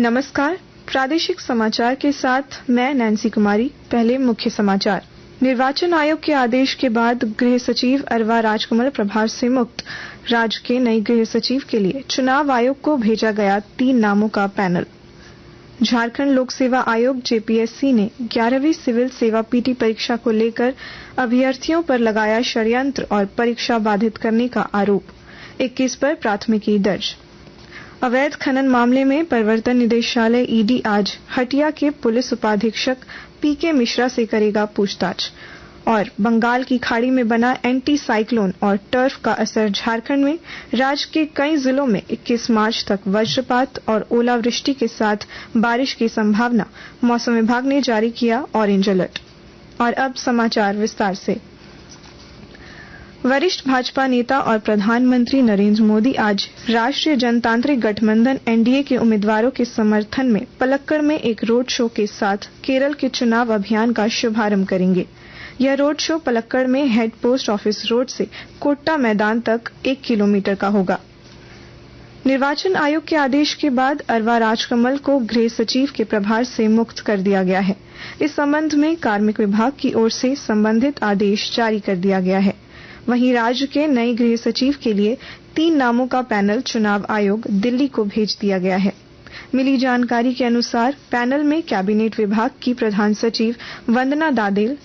नमस्कार, प्रादेशिक समाचार के साथ मैं नैन्सी कुमारी। पहले मुख्य समाचार। निर्वाचन आयोग के आदेश के बाद गृह सचिव अरवा राजकमल प्रभार से मुक्त। राज्य के नए गृह सचिव के लिए चुनाव आयोग को भेजा गया 3 नामों का पैनल। झारखंड लोक सेवा आयोग जेपीएससी ने 11वीं सिविल सेवा पीटी परीक्षा को लेकर अभ्यर्थियों पर लगाया षड्यंत्र और परीक्षा बाधित करने का आरोप। 21 पर प्राथमिकी दर्ज। अवैध खनन मामले में प्रवर्तन निदेशालय ईडी आज हटिया के पुलिस उपाधीक्षक पीके मिश्रा से करेगा पूछताछ। और बंगाल की खाड़ी में बना एंटी साइक्लोन और टर्फ का असर झारखंड में। राज्य के कई जिलों में 21 मार्च तक वज्रपात और ओलावृष्टि के साथ बारिश की संभावना। मौसम विभाग ने जारी किया ऑरेंज अलर्ट। और अब समाचार विस्तार से। वरिष्ठ भाजपा नेता और प्रधानमंत्री नरेंद्र मोदी आज राष्ट्रीय जनतांत्रिक गठबंधन एनडीए के उम्मीदवारों के समर्थन में पलक्कड़ में एक रोड शो के साथ केरल के चुनाव अभियान का शुभारंभ करेंगे। यह रोड शो पलक्कड़ में हेड पोस्ट ऑफिस रोड से कोट्टा मैदान तक 1 किलोमीटर का होगा। निर्वाचन आयोग के आदेश के बाद अरवा राजकमल को गृह सचिव के प्रभार से मुक्त कर दिया गया है। इस संबंध में कार्मिक विभाग की ओर से संबंधित आदेश जारी कर दिया गया है। वहीं राज्य के नए गृह सचिव के लिए 3 नामों का पैनल चुनाव आयोग दिल्ली को भेज दिया गया है। मिली जानकारी के अनुसार पैनल में कैबिनेट विभाग की प्रधान सचिव वंदना दादेल,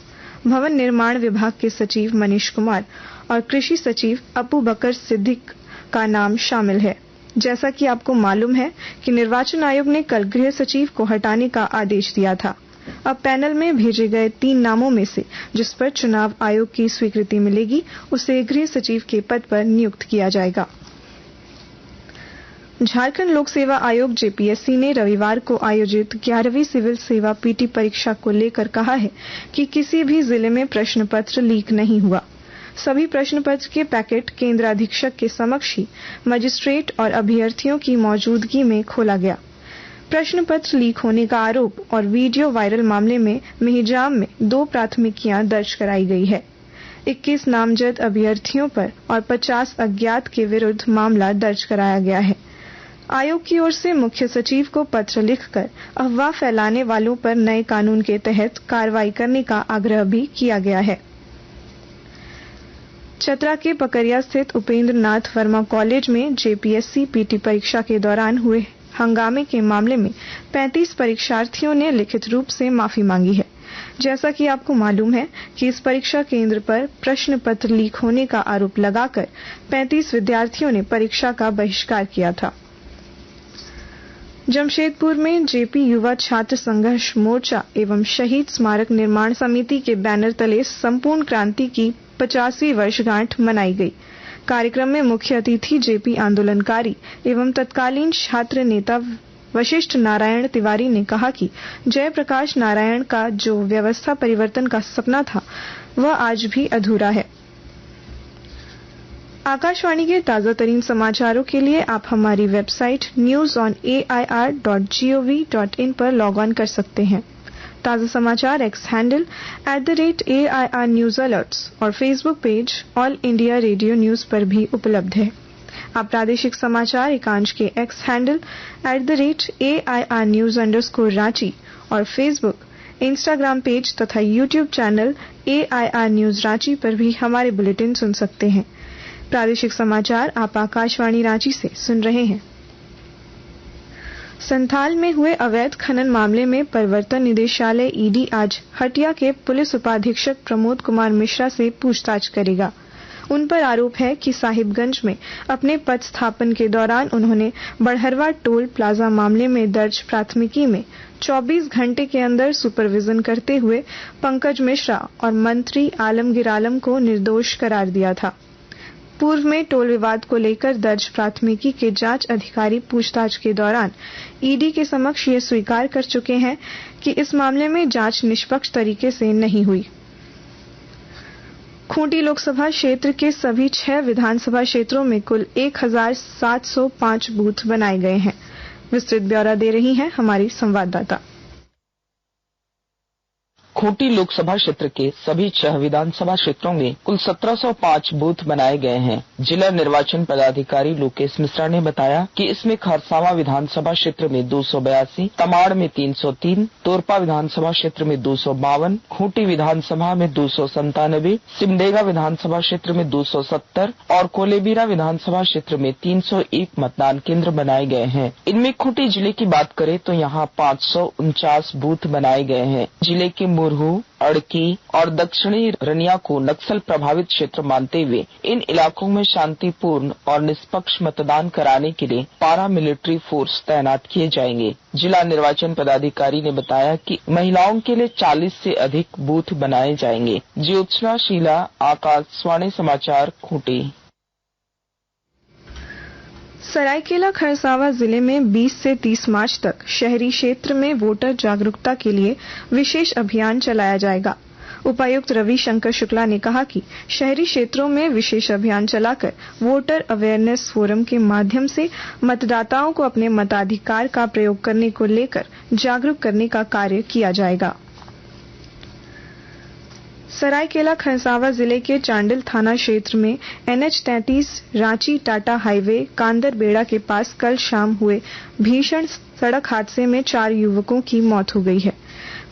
भवन निर्माण विभाग के सचिव मनीष कुमार और कृषि सचिव अबू बकर सिद्दीक का नाम शामिल है। जैसा कि आपको मालूम है कि निर्वाचन आयोग ने कल गृह सचिव को हटाने का आदेश दिया था। अब पैनल में भेजे गए 3 नामों में से जिस पर चुनाव आयोग की स्वीकृति मिलेगी उसे गृह सचिव के पद पर नियुक्त किया जाएगा। झारखंड लोक सेवा आयोग जेपीएससी ने रविवार को आयोजित 11वीं सिविल सेवा पीटी परीक्षा को लेकर कहा है कि किसी भी जिले में प्रश्न पत्र लीक नहीं हुआ। सभी प्रश्न पत्र के पैकेट केंद्र अधीक्षक के समक्ष ही मजिस्ट्रेट और अभ्यर्थियों की मौजूदगी में खोला गया। प्रश्न पत्र लीक होने का आरोप और वीडियो वायरल मामले में मेहिजाम में 2 प्राथमिकियां दर्ज कराई गई है। 21 नामजद अभ्यर्थियों पर और 50 अज्ञात के विरुद्ध मामला दर्ज कराया गया है। आयोग की ओर से मुख्य सचिव को पत्र लिखकर अफवाह फैलाने वालों पर नए कानून के तहत कार्रवाई करने का आग्रह भी किया गया है। चतरा के पकरिया स्थित उपेंद्र नाथ वर्मा कॉलेज में जेपीएससी पीटी परीक्षा के दौरान हुए हंगामे के मामले में 35 परीक्षार्थियों ने लिखित रूप से माफी मांगी है। जैसा कि आपको मालूम है कि इस परीक्षा केंद्र पर प्रश्न पत्र लीक होने का आरोप लगाकर 35 विद्यार्थियों ने परीक्षा का बहिष्कार किया था। जमशेदपुर में जेपी युवा छात्र संघर्ष मोर्चा एवं शहीद स्मारक निर्माण समिति के बैनर तले संपूर्ण क्रांति की 50वीं वर्षगांठ मनाई गई। कार्यक्रम में मुख्य अतिथि जेपी आंदोलनकारी एवं तत्कालीन छात्र नेता वशिष्ठ नारायण तिवारी ने कहा कि जयप्रकाश नारायण का जो व्यवस्था परिवर्तन का सपना था वह आज भी अधूरा है। आकाशवाणी के ताजा तरीन समाचारों के लिए आप हमारी वेबसाइट newsonair.gov.in पर लॉग ऑन कर सकते हैं। ताजा समाचार X handle @AIR news alerts और Facebook page All India Radio News पर भी उपलब्ध है। आप प्रादेशिक समाचार एकांश के एक्स हैंडल @AIR न्यूज_रांची और फेसबुक, इंस्टाग्राम पेज तथा YouTube channel AIR news Ranchi पर भी हमारे बुलेटिन सुन सकते हैं। प्रादेशिक समाचार आप आकाशवाणी रांची से सुन रहे हैं। संथाल में हुए अवैध खनन मामले में प्रवर्तन निदेशालय ईडी आज हटिया के पुलिस उपाधीक्षक प्रमोद कुमार मिश्रा से पूछताछ करेगा। उन पर आरोप है कि साहिबगंज में अपने पद स्थापन के दौरान उन्होंने बड़हरवा टोल प्लाजा मामले में दर्ज प्राथमिकी में 24 घंटे के अंदर सुपरविजन करते हुए पंकज मिश्रा और मंत्री आलमगीर आलम को निर्दोष करार दिया था। पूर्व में टोल विवाद को लेकर दर्ज प्राथमिकी के जांच अधिकारी पूछताछ के दौरान ईडी के समक्ष ये स्वीकार कर चुके हैं कि इस मामले में जांच निष्पक्ष तरीके से नहीं हुई। खूंटी लोकसभा क्षेत्र के सभी 6 विधानसभा क्षेत्रों में कुल 1705 बूथ बनाए गए हैं। विस्तृत ब्यौरा दे रही हैं हमारी संवाददाता। खूंटी लोकसभा क्षेत्र के सभी 6 विधानसभा क्षेत्रों में कुल 1705 बूथ बनाए गए हैं। जिला निर्वाचन पदाधिकारी लोकेश मिश्रा ने बताया कि इसमें खरसावां विधानसभा क्षेत्र में 282, तमाड़ में 303, तोरपा विधानसभा क्षेत्र में 252, खूंटी विधानसभा में 297, सिमडेगा विधानसभा क्षेत्र में 270 और कोलेबिरा विधानसभा क्षेत्र में 301 मतदान केंद्र बनाए गए हैं। इनमें खूंटी जिले की बात करें तो यहाँ 549 बूथ बनाए गए हैं। जिले के मुरहू, अड़की और दक्षिणी रनिया को नक्सल प्रभावित क्षेत्र मानते हुए इन इलाकों में शांतिपूर्ण और निष्पक्ष मतदान कराने के लिए पारा मिलिट्री फोर्स तैनात किए जाएंगे। जिला निर्वाचन पदाधिकारी ने बताया कि महिलाओं के लिए 40 से अधिक बूथ बनाए जाएंगे। ज्योत्सना शीला, आकाशवाणी समाचार, खूंटी। सरायकेला खरसावां जिले में 20 से 30 मार्च तक शहरी क्षेत्र में वोटर जागरूकता के लिए विशेष अभियान चलाया जाएगा। उपायुक्त रवि शंकर शुक्ला ने कहा कि शहरी क्षेत्रों में विशेष अभियान चलाकर वोटर अवेयरनेस फोरम के माध्यम से मतदाताओं को अपने मताधिकार का प्रयोग करने को लेकर जागरूक करने का कार्य किया जाएगा। सरायकेला खरसावां जिले के चांडिल थाना क्षेत्र में NH-33 रांची टाटा हाईवे कांदरबेड़ा के पास कल शाम हुए भीषण सड़क हादसे में 4 युवकों की मौत हो गई है।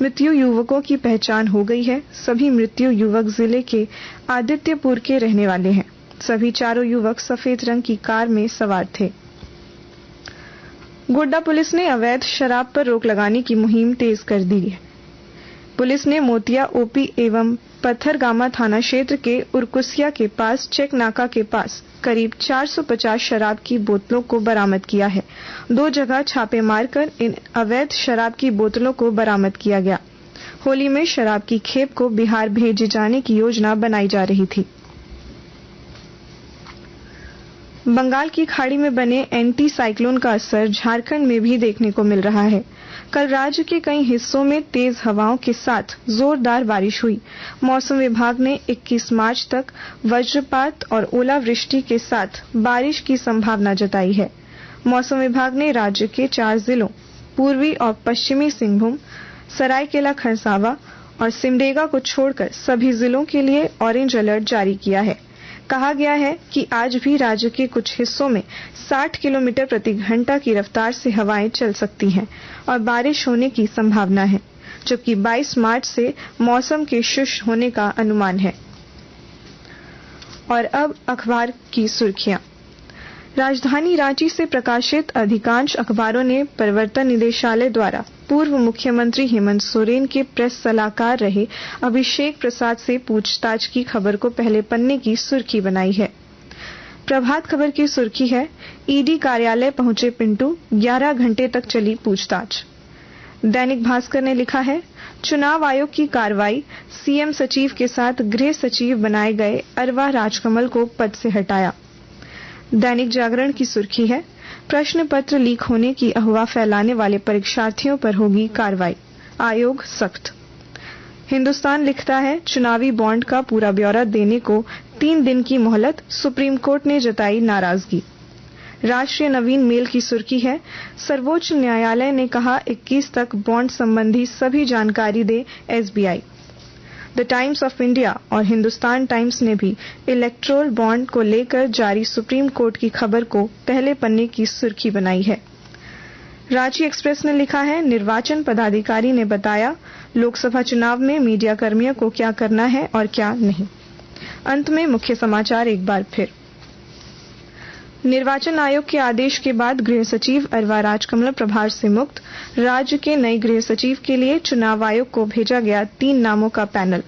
मृत्यु युवकों की पहचान हो गई है। सभी मृत्यु युवक जिले के आदित्यपुर के रहने वाले हैं। सभी चारों युवक सफेद रंग की कार में सवार थे। गोड्डा पुलिस ने अवैध शराब पर रोक लगाने की मुहिम तेज कर दी है। पुलिस ने मोतिया ओपी एवं पत्थरगामा थाना क्षेत्र के उरकुसिया के पास चेक नाका के पास करीब 450 शराब की बोतलों को बरामद किया है। 2 जगह छापे मारकर इन अवैध शराब की बोतलों को बरामद किया गया। होली में शराब की खेप को बिहार भेजे जाने की योजना बनाई जा रही थी। बंगाल की खाड़ी में बने एंटी साइक्लोन का असर झारखंड में भी देखने को मिल रहा है। कल राज्य के कई हिस्सों में तेज हवाओं के साथ जोरदार बारिश हुई। मौसम विभाग ने 21 मार्च तक वज्रपात और ओलावृष्टि के साथ बारिश की संभावना जताई है। मौसम विभाग ने राज्य के 4 जिलों पूर्वी और पश्चिमी सिंहभूम, सरायकेला खरसावां और सिमडेगा को छोड़कर सभी जिलों के लिए ऑरेंज अलर्ट जारी किया है। कहा गया है कि आज भी राज्य के कुछ हिस्सों में 60 किलोमीटर प्रति घंटा की रफ्तार से हवाएं चल सकती हैं और बारिश होने की संभावना है, जबकि 22 मार्च से मौसम के शुष्क होने का अनुमान है। और अब अखबार की सुर्खियां। राजधानी रांची से प्रकाशित अधिकांश अखबारों ने प्रवर्तन निदेशालय द्वारा पूर्व मुख्यमंत्री हेमंत सोरेन के प्रेस सलाहकार रहे अभिषेक प्रसाद से पूछताछ की खबर को पहले पन्ने की सुर्खी बनाई है। प्रभात खबर की सुर्खी है, ईडी कार्यालय पहुंचे पिंटू, 11 घंटे तक चली पूछताछ। दैनिक भास्कर ने लिखा है, चुनाव आयोग की कार्रवाई, सीएम सचिव के साथ गृह सचिव बनाए गए अरवा राजकमल को पद से हटाया। दैनिक जागरण की सुर्खी है, प्रश्न पत्र लीक होने की अफवाह फैलाने वाले परीक्षार्थियों पर होगी कार्रवाई, आयोग सख्त। हिंदुस्तान लिखता है, चुनावी बॉन्ड का पूरा ब्यौरा देने को 3 दिन की मोहलत, सुप्रीम कोर्ट ने जताई नाराजगी। राष्ट्रीय नवीन मेल की सुर्खी है, सर्वोच्च न्यायालय ने कहा 21 तक बॉन्ड संबंधी सभी जानकारी दे SBI. The Times of India और हिंदुस्तान टाइम्स ने भी इलेक्टोरल बॉन्ड को लेकर जारी सुप्रीम कोर्ट की खबर को पहले पन्ने की सुर्खी बनाई है। रांची एक्सप्रेस ने लिखा है, निर्वाचन पदाधिकारी ने बताया लोकसभा चुनाव में मीडिया कर्मियों को क्या करना है और क्या नहीं। अंत में मुख्य समाचार एक बार फिर। निर्वाचन आयोग के आदेश के बाद गृह सचिव अरवा राजकमल प्रभार से मुक्त। राज्य के नए गृह सचिव के लिए चुनाव आयोग को भेजा गया 3 नामों का पैनल।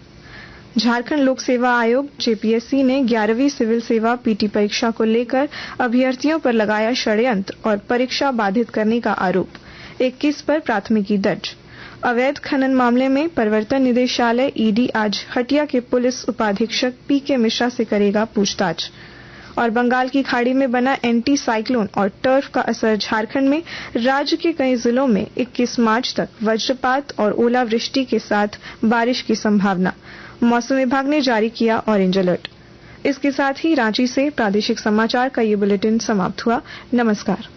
झारखंड लोक सेवा आयोग जेपीएससी ने 11वीं सिविल सेवा पीटी परीक्षा को लेकर अभ्यर्थियों पर लगाया षड्यंत्र और परीक्षा बाधित करने का आरोप। 21 पर प्राथमिकी दर्ज। अवैध खनन मामले में प्रवर्तन निदेशालय ईडी आज हटिया के पुलिस उपाधीक्षक पीके मिश्रा से करेगा पूछताछ। और बंगाल की खाड़ी में बना एंटी साइक्लोन और टर्फ का असर झारखंड में, राज्य के कई जिलों में 21 मार्च तक वज्रपात और ओलावृष्टि के साथ बारिश की संभावना। मौसम विभाग ने जारी किया ऑरेंज अलर्ट। इसके साथ ही रांची से प्रादेशिक समाचार का ये बुलेटिन समाप्त हुआ। नमस्कार।